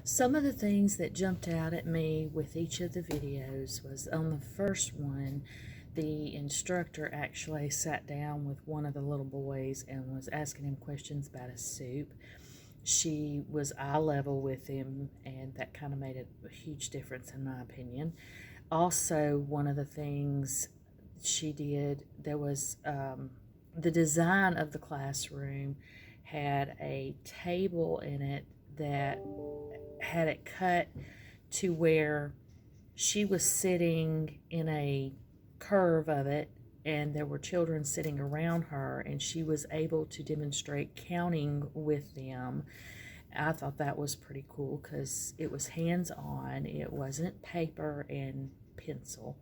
Some of the things that jumped out at me with each of the videos was on the first one, the instructor actually sat down with one of the little boys and was asking him questions about a soup. She was eye level with him, and that kind of made a huge difference, in my opinion. Also, one of the things she did, there was the design of the classroom had a table in it that had it cut to where she was sitting in a curve of it, and there were children sitting around her, and she was able to demonstrate counting with them. I thought that was pretty cool because it was hands on, it wasn't paper and pencil.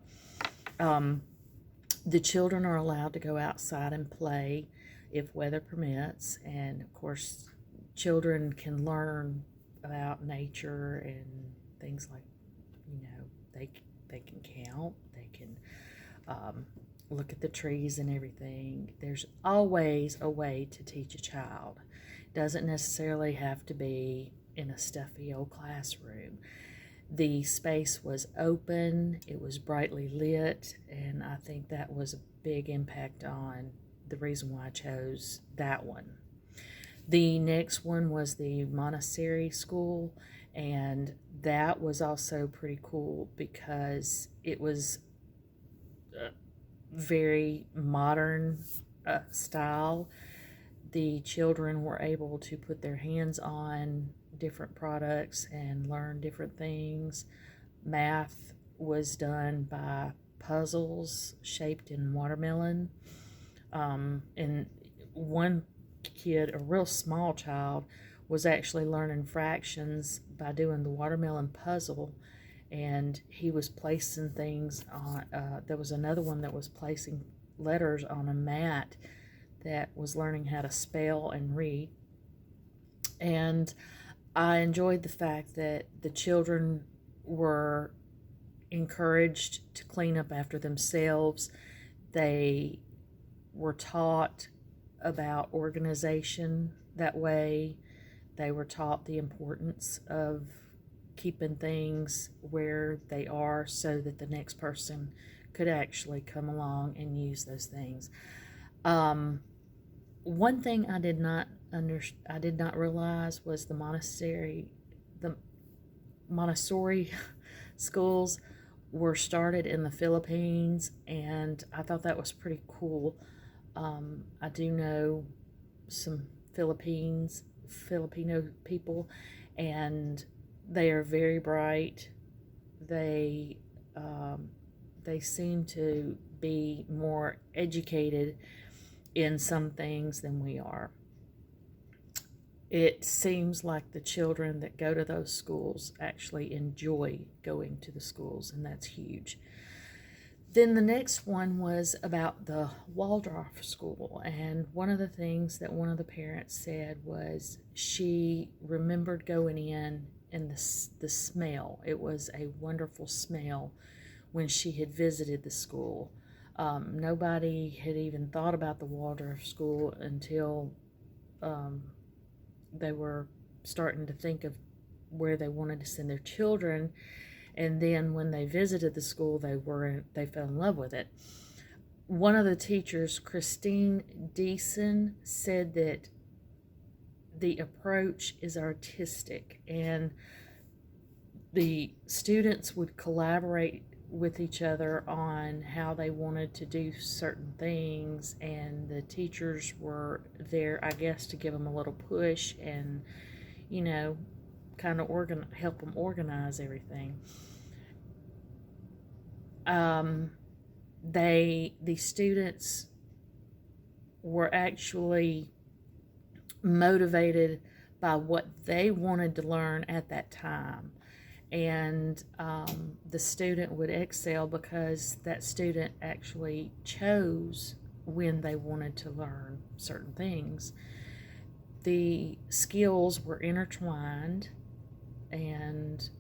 The children are allowed to go outside and play if weather permits, and of course, children can learn about nature and things like, you know, they can count, they can um, look at the trees and everything. There's always a way to teach a child. Doesn't necessarily have to be in a stuffy old classroom. The space was open, it was brightly lit, and I think that was a big impact on the reason why I chose that one. The next one was the Montessori school, and that was also pretty cool because it was very modern style. The children were able to put their hands on different products and learn different things. Math was done by puzzles shaped in watermelon. And one kid, a real small child, was actually learning fractions by doing the watermelon puzzle, and he was placing things on. There was another one that was placing letters on a mat that was learning how to spell and read. And I enjoyed the fact that the children were encouraged to clean up after themselves. They were taught about organization that way. They were taught the importance of keeping things where they are so that the next person could actually come along and use those things. One thing I did not realize was the Montessori schools were started in the Philippines, and I thought that was pretty cool. I do know some Filipino people, and they are very bright. They they seem to be more educated in some things than we are. It seems like the children that go to those schools actually enjoy going to the schools, and that's huge. Then the next one was about the Waldorf school, and one of the things that one of the parents said was she remembered going in and the smell. It was a wonderful smell when she had visited the school. Nobody had even thought about the Waldorf school until they were starting to think of where they wanted to send their children, and then when they visited the school, they fell in love with it. One of the teachers, Christine Deason, said that the approach is artistic, and the students would collaborate with each other on how they wanted to do certain things, and the teachers were there, I guess, to give them a little push and, you know, kind of help them organize everything. The students were actually motivated by what they wanted to learn at that time, and the student would excel because that student actually chose when they wanted to learn certain things. The skills were intertwined, and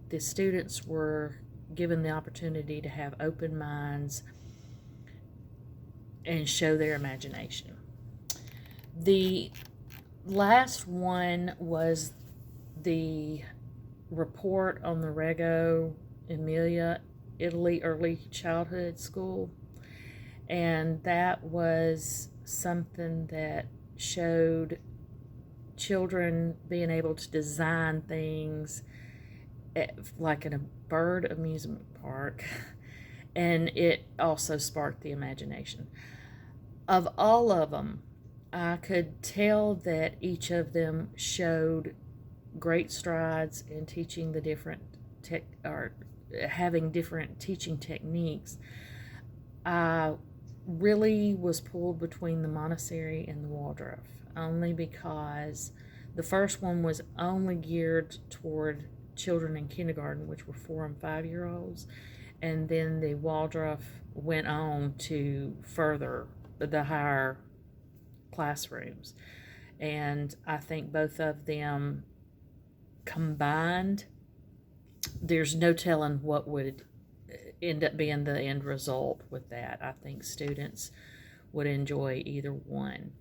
the students were given the opportunity to have open minds and show their imagination. The last one was the report on the Reggio Emilia, Italy Early Childhood School, and that was something that showed children being able to design things like in a bird amusement park, and it also sparked the imagination. Of all of them, I could tell that each of them showed great strides in teaching the different tech or having different teaching techniques. I really was pulled between the Montessori and the Waldorf, only because the first one was only geared toward children in kindergarten, which were 4 and 5 year olds, and then the Waldorf went on to further the higher classrooms. And I think both of them combined, there's no telling what would end up being the end result with that. I think students would enjoy either one.